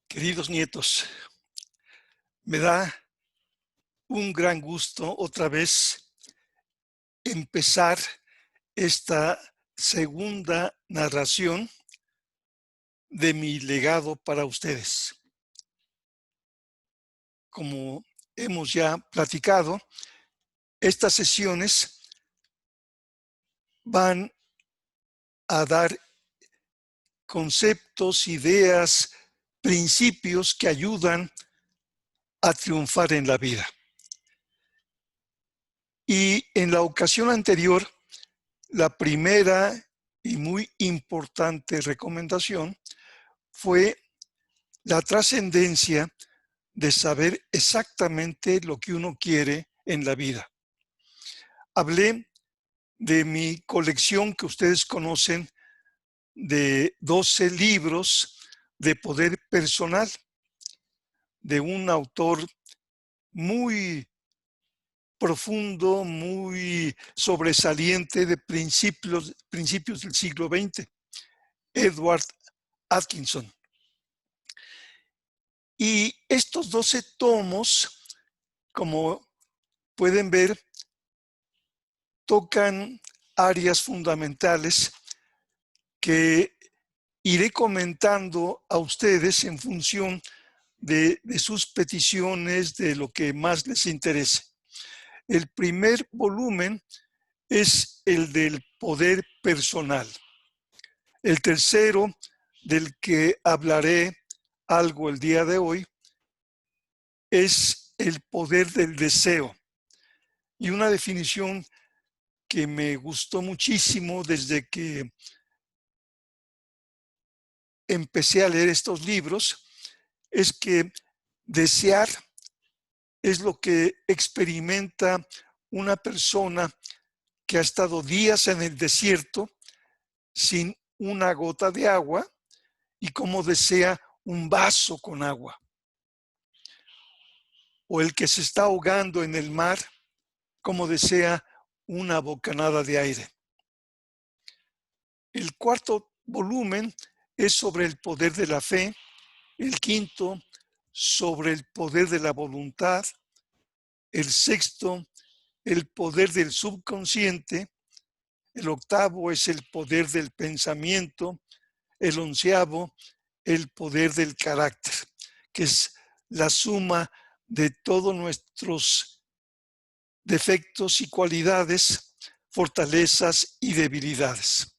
Queridos nietos, me da un gran gusto otra vez empezar esta segunda narración de mi legado para ustedes. Como hemos ya platicado, estas sesiones van a dar conceptos, ideas, principios que ayudan a triunfar en la vida. Y en la ocasión anterior, la primera y muy importante recomendación fue la trascendencia de saber exactamente lo que uno quiere en la vida. Hablé de mi colección que ustedes conocen de 12 libros de poder personal de un autor muy profundo, muy sobresaliente de principios del siglo XX, Edward Atkinson. Y estos 12 tomos, como pueden ver, tocan áreas fundamentales que iré comentando a ustedes en función de sus peticiones, de lo que más les interese. El primer volumen es el del poder personal. El tercero, del que hablaré algo el día de hoy, es el poder del deseo. Y una definición que me gustó muchísimo desde que empecé a leer estos libros es que desear es lo que experimenta una persona que ha estado días en el desierto sin una gota de agua y cómo desea un vaso con agua. O el que se está ahogando en el mar, cómo desea una bocanada de aire. El cuarto volumen es sobre el poder de la fe, el quinto sobre el poder de la voluntad, el sexto el poder del subconsciente, el octavo es el poder del pensamiento, el onceavo el poder del carácter, que es la suma de todos nuestros defectos y cualidades, fortalezas y debilidades.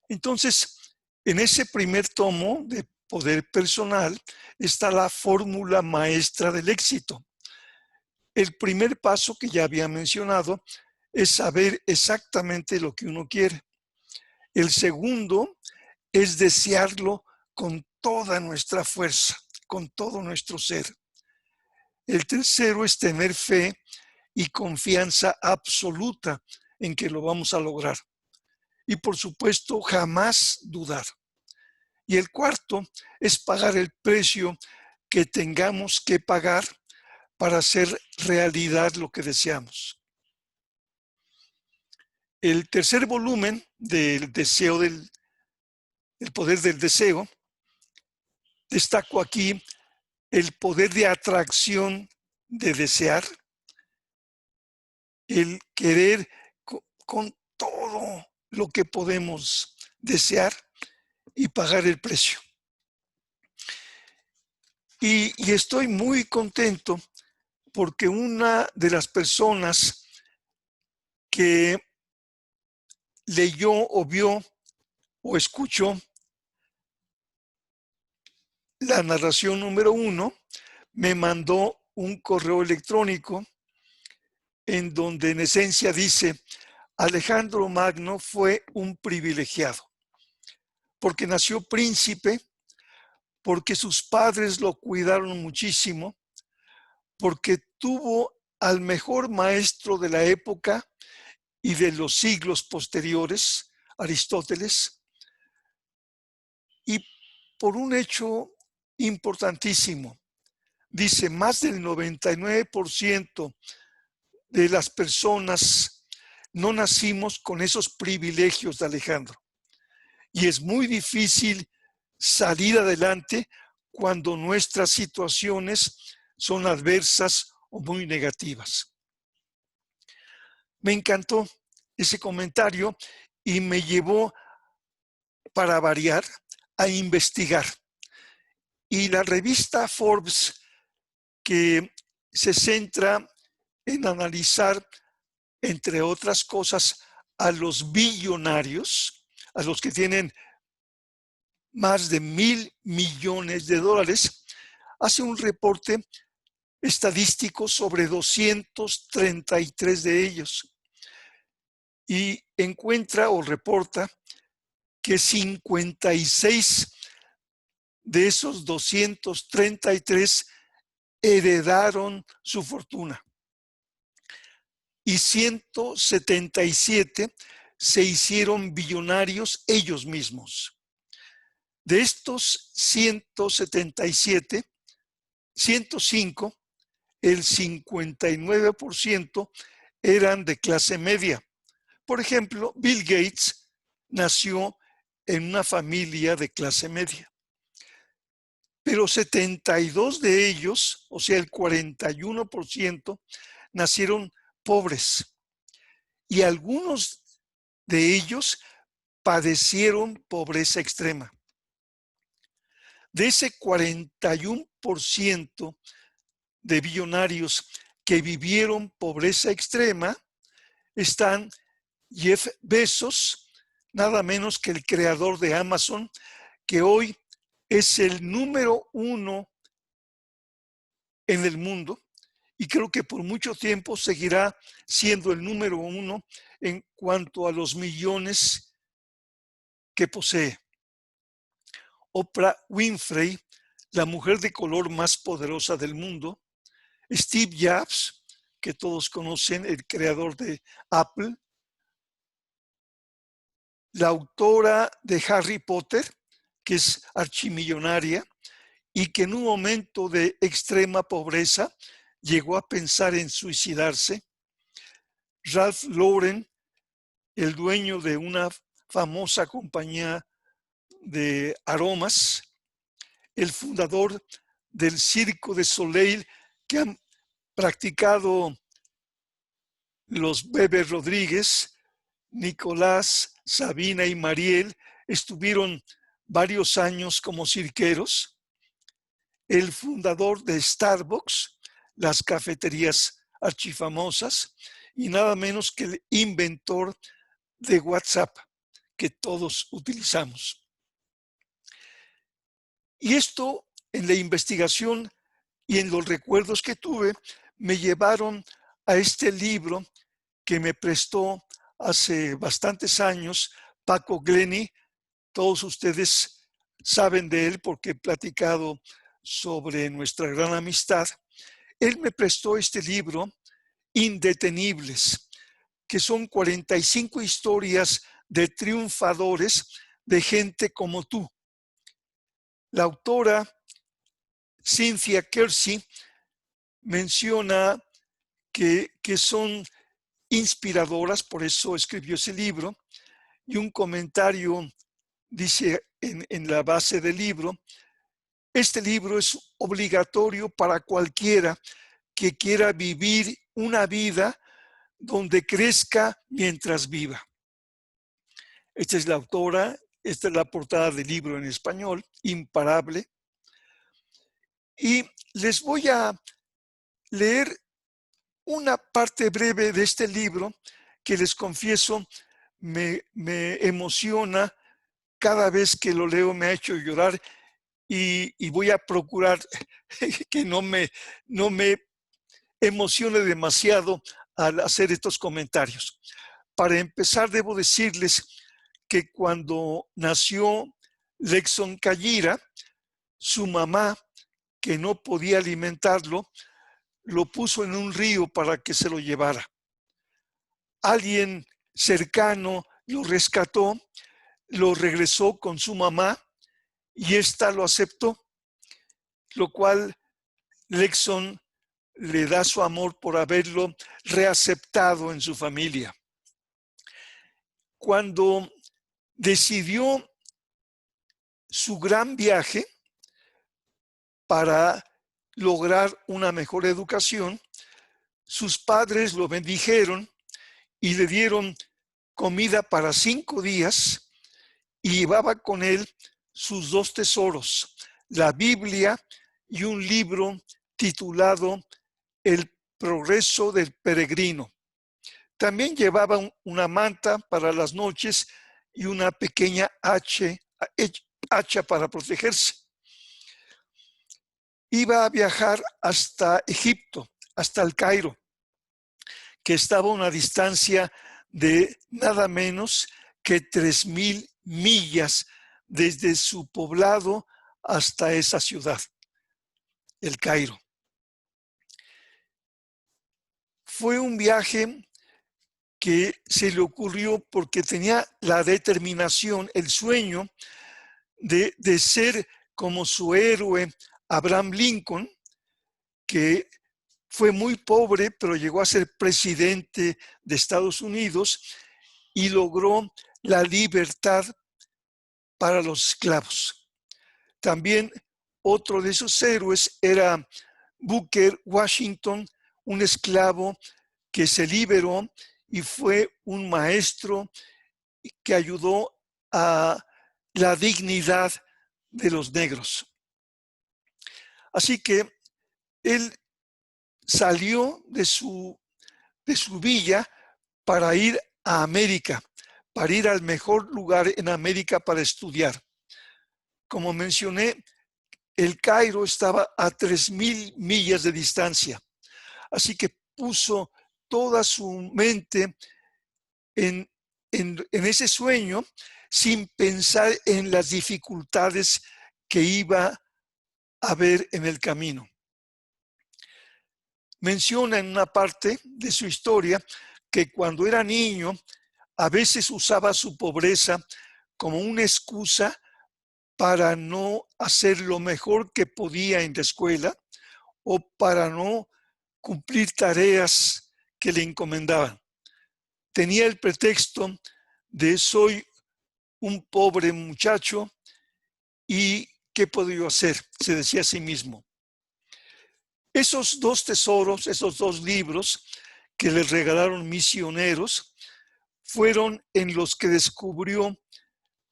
Entonces, en ese primer tomo de poder personal está la fórmula maestra del éxito. El primer paso que ya había mencionado es saber exactamente lo que uno quiere. El segundo es desearlo con toda nuestra fuerza, con todo nuestro ser. El tercero es tener fe y confianza absoluta en que lo vamos a lograr. Y por supuesto, jamás dudar. Y el cuarto es pagar el precio que tengamos que pagar para hacer realidad lo que deseamos. El tercer volumen del deseo el poder del deseo, destaco aquí el poder de atracción de desear, el querer con todo lo que podemos desear y pagar el precio. Y estoy muy contento porque una de las personas que leyó o vio o escuchó la narración número 1 me mandó un correo electrónico en donde en esencia dice: Alejandro Magno fue un privilegiado porque nació príncipe, porque sus padres lo cuidaron muchísimo, porque tuvo al mejor maestro de la época y de los siglos posteriores, Aristóteles, y por un hecho importantísimo. Dice, más del 99% de las personas no nacimos con esos privilegios de Alejandro. Y es muy difícil salir adelante cuando nuestras situaciones son adversas o muy negativas. Me encantó ese comentario y me llevó, para variar, a investigar. Y la revista Forbes, que se centra en analizar, entre otras cosas, a los billonarios, a los que tienen más de $1,000 millones, hace un reporte estadístico sobre 233 de ellos y encuentra o reporta que 56 de esos 233 heredaron su fortuna y 177 se hicieron billonarios ellos mismos. De estos 177, 105, el 59% eran de clase media. Por ejemplo, Bill Gates nació en una familia de clase media. Pero 72 de ellos, o sea, el 41%, nacieron pobres. Y algunos de ellos padecieron pobreza extrema. De ese 41% de billonarios que vivieron pobreza extrema, están Jeff Bezos, nada menos que el creador de Amazon, que hoy es el número 1 en el mundo y creo que por mucho tiempo seguirá siendo el número 1 en cuanto a los millones que posee. Oprah Winfrey, la mujer de color más poderosa del mundo. Steve Jobs, que todos conocen, el creador de Apple. La autora de Harry Potter, que es archimillonaria y que en un momento de extrema pobreza llegó a pensar en suicidarse. Ralph Lauren, el dueño de una famosa compañía de aromas, el fundador del Circo de Soleil, que han practicado los Bebe Rodríguez, Nicolás, Sabina y Mariel, estuvieron varios años como cirqueros. El fundador de Starbucks, las cafeterías archifamosas, y nada menos que el inventor de WhatsApp, que todos utilizamos. Y esto, en la investigación y en los recuerdos que tuve, me llevaron a este libro que me prestó hace bastantes años Paco Glenny. Todos ustedes saben de él porque he platicado sobre nuestra gran amistad. Él me prestó este libro, Indetenibles, que son 45 historias de triunfadores, de gente como tú. La autora Cynthia Kersey menciona que son inspiradoras, por eso escribió ese libro, y un comentario dice en la base del libro: este libro es obligatorio para cualquiera que quiera vivir una vida donde crezca mientras viva. Esta es la autora, esta es la portada del libro en español, Imparable. Y les voy a leer una parte breve de este libro que, les confieso, me emociona. Cada vez que lo leo me ha hecho llorar y voy a procurar que no me emocione demasiado al hacer estos comentarios. Para empezar, debo decirles que cuando nació Lexon Kayira, su mamá, que no podía alimentarlo, lo puso en un río para que se lo llevara. Alguien cercano lo rescató, lo regresó con su mamá y ésta lo aceptó, lo cual Lexon le da su amor por haberlo reaceptado en su familia. Cuando decidió su gran viaje para lograr una mejor educación, sus padres lo bendijeron y le dieron comida para 5 días y llevaba con él sus 2 tesoros, la Biblia y un libro titulado El progreso del peregrino. También llevaba una manta para las noches y una pequeña hacha para protegerse. Iba a viajar hasta Egipto, hasta el Cairo, que estaba a una distancia de nada menos que 3,000 millas desde su poblado hasta esa ciudad, el Cairo. Fue un viaje que se le ocurrió porque tenía la determinación, el sueño de ser como su héroe Abraham Lincoln, que fue muy pobre, pero llegó a ser presidente de Estados Unidos y logró la libertad para los esclavos. También otro de esos héroes era Booker Washington, un esclavo que se liberó y fue un maestro que ayudó a la dignidad de los negros. Así que él salió de su villa para ir a América, para ir al mejor lugar en América para estudiar. Como mencioné, el Cairo estaba a 3,000 millas de distancia, así que puso toda su mente en ese sueño sin pensar en las dificultades que iba a ver en el camino. Menciona en una parte de su historia que cuando era niño a veces usaba su pobreza como una excusa para no hacer lo mejor que podía en la escuela o para no cumplir tareas que le encomendaban. Tenía el pretexto de soy un pobre muchacho y ¿qué puedo yo hacer? Se decía a sí mismo. Esos 2 tesoros, esos 2 libros que le regalaron misioneros, fueron en los que descubrió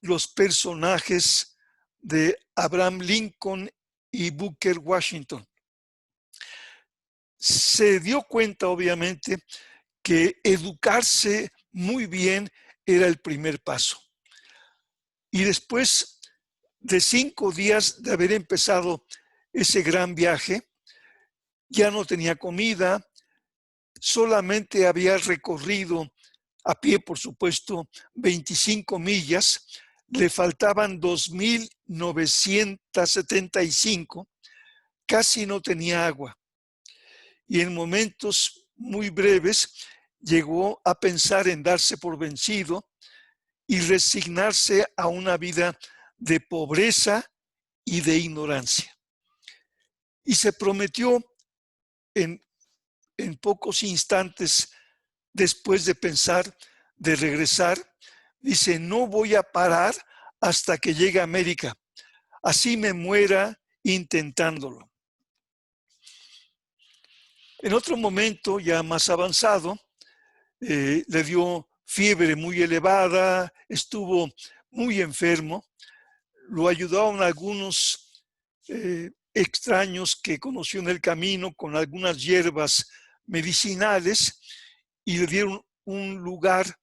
los personajes de Abraham Lincoln y Booker Washington. Se dio cuenta, obviamente, que educarse muy bien era el primer paso. Y después de 5 días de haber empezado ese gran viaje, ya no tenía comida, solamente había recorrido a pie, por supuesto, 25 millas, le faltaban 2,975, casi no tenía agua. Y en momentos muy breves llegó a pensar en darse por vencido y resignarse a una vida de pobreza y de ignorancia. Y se prometió en pocos instantes después de pensar, de regresar, dice, no voy a parar hasta que llegue a América, así me muera intentándolo. En otro momento, ya más avanzado, le dio fiebre muy elevada, estuvo muy enfermo, lo ayudaron algunos extraños que conoció en el camino con algunas hierbas medicinales y le dieron un lugar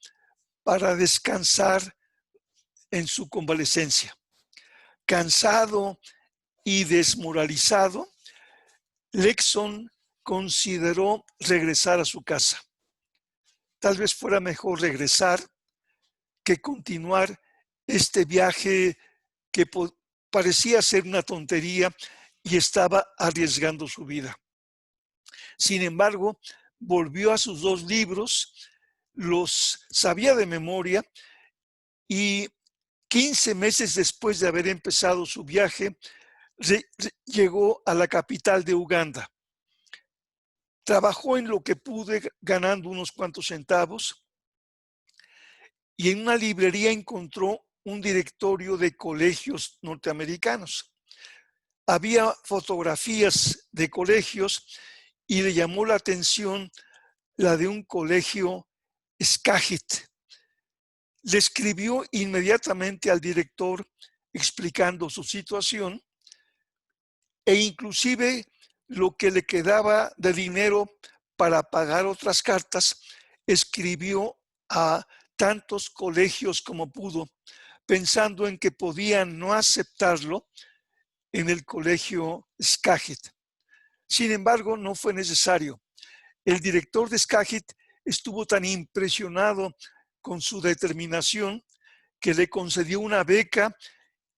para descansar en su convalecencia. Cansado y desmoralizado, Lexon consideró regresar a su casa. Tal vez fuera mejor regresar que continuar este viaje que parecía ser una tontería y estaba arriesgando su vida. Sin embargo, volvió a sus 2 libros, los sabía de memoria y 15 meses después de haber empezado su viaje, llegó a la capital de Uganda. Trabajó en lo que pude, ganando unos cuantos centavos, y en una librería encontró un directorio de colegios norteamericanos. Había fotografías de colegios y le llamó la atención la de un colegio Skagit. Le escribió inmediatamente al director explicando su situación e inclusive lo que le quedaba de dinero para pagar otras cartas, escribió a tantos colegios como pudo, pensando en que podían no aceptarlo en el colegio Skagit. Sin embargo, no fue necesario. El director de Skagit estuvo tan impresionado con su determinación que le concedió una beca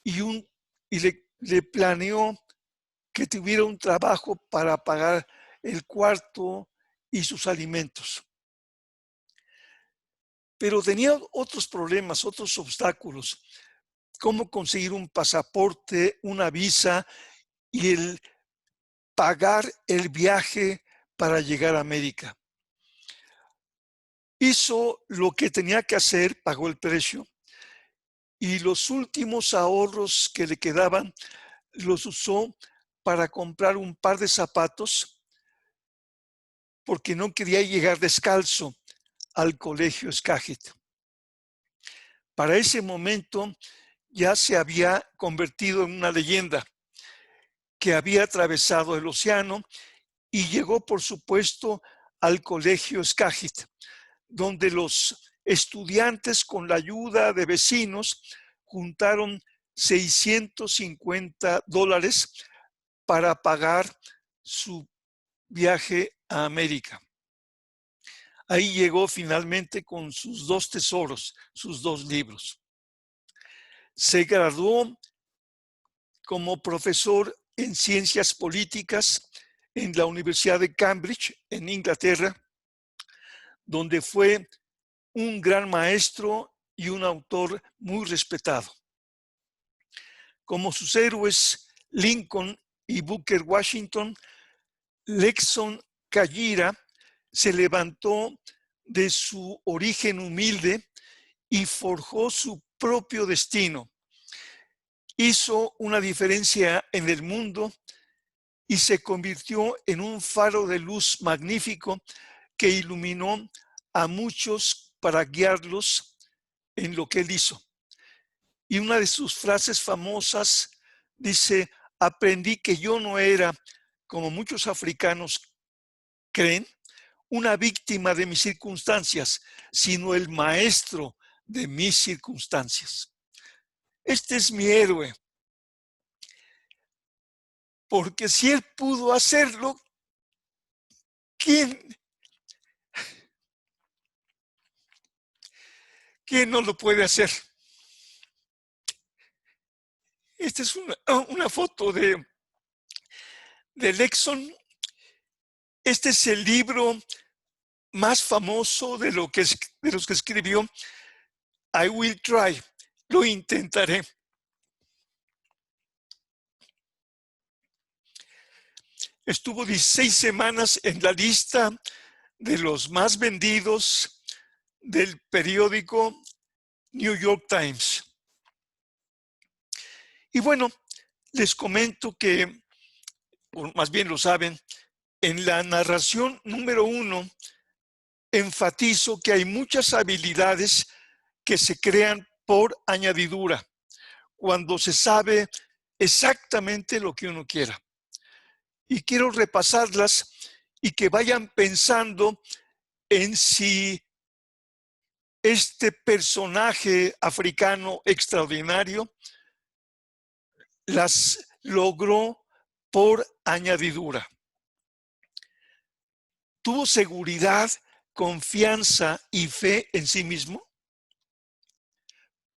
y le planeó que tuviera un trabajo para pagar el cuarto y sus alimentos. Pero tenía otros problemas, otros obstáculos, cómo conseguir un pasaporte, una visa y el pagar el viaje para llegar a América. Hizo lo que tenía que hacer, pagó el precio, y los últimos ahorros que le quedaban los usó para comprar un par de zapatos porque no quería llegar descalzo al colegio Skagit. Para ese momento ya se había convertido en una leyenda que había atravesado el océano y llegó, por supuesto, al colegio Skagit, donde los estudiantes, con la ayuda de vecinos, juntaron $650 para pagar su viaje a América. Ahí llegó finalmente con sus 2 tesoros, sus 2 libros. Se graduó como profesor en ciencias políticas en la Universidad de Cambridge, en Inglaterra, donde fue un gran maestro y un autor muy respetado. Como sus héroes Lincoln y Booker Washington, Lexon Kayira se levantó de su origen humilde y forjó su propio destino. Hizo una diferencia en el mundo y se convirtió en un faro de luz magnífico que iluminó a muchos para guiarlos en lo que él hizo. Y una de sus frases famosas dice: aprendí que yo no era, como muchos africanos creen, una víctima de mis circunstancias, sino el maestro de mis circunstancias. Este es mi héroe, porque si él pudo hacerlo, ¿quién no lo puede hacer? Esta es una foto de Lexon. Este es el libro más famoso de los que escribió. I will try. Lo intentaré. Estuvo 16 semanas en la lista de los más vendidos del periódico New York Times. Y bueno, les comento que, o más bien lo saben, en la narración número 1 enfatizo que hay muchas habilidades que se crean por añadidura, cuando se sabe exactamente lo que uno quiera. Y quiero repasarlas y que vayan pensando en si este personaje africano extraordinario las logró por añadidura. ¿Tuvo seguridad, confianza y fe en sí mismo?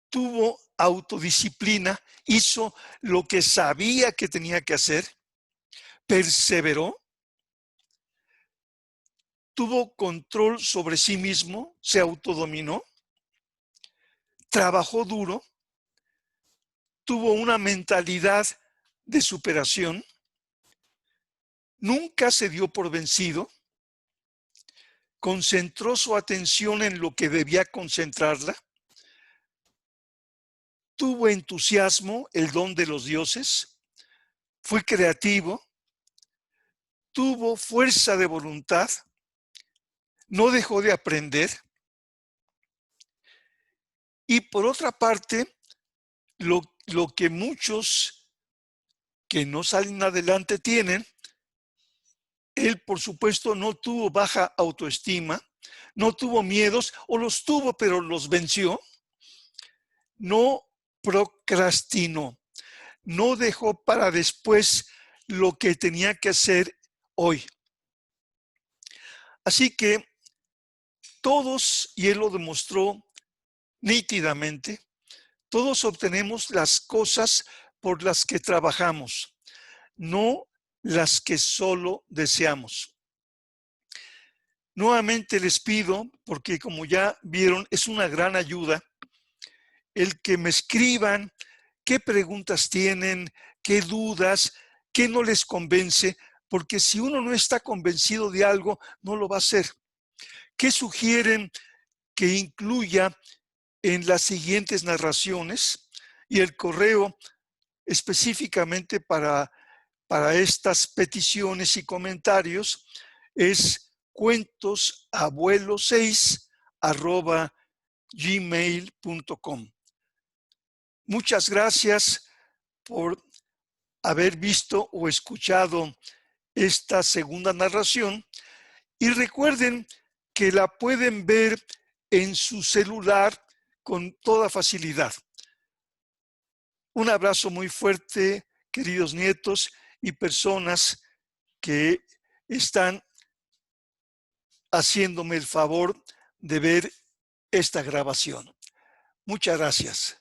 ¿Tuvo autodisciplina? ¿Hizo lo que sabía que tenía que hacer? ¿Perseveró? ¿Tuvo control sobre sí mismo? ¿Se autodominó? ¿Trabajó duro? ¿Tuvo una mentalidad de superación? ¿Nunca se dio por vencido? ¿Concentró su atención en lo que debía concentrarla? tuvo entusiasmo, el don de los dioses, fue creativo, tuvo fuerza de voluntad, no dejó de aprender. Y por otra parte, lo que muchos que no salen adelante tienen, él por supuesto no tuvo baja autoestima, no tuvo miedos, o los tuvo pero los venció, no procrastinó, no dejó para después lo que tenía que hacer hoy. Así que todos, y él lo demostró nítidamente, todos obtenemos las cosas por las que trabajamos, no las que solo deseamos. Nuevamente les pido, porque como ya vieron, es una gran ayuda, el que me escriban qué preguntas tienen, qué dudas, qué no les convence, porque si uno no está convencido de algo, no lo va a hacer. ¿Qué sugieren que incluya en las siguientes narraciones? Y el correo específicamente para estas peticiones y comentarios es cuentosabuelo6@gmail.com. Muchas gracias por haber visto o escuchado esta segunda narración y recuerden que la pueden ver en su celular con toda facilidad. Un abrazo muy fuerte, queridos nietos y personas que están haciéndome el favor de ver esta grabación. Muchas gracias.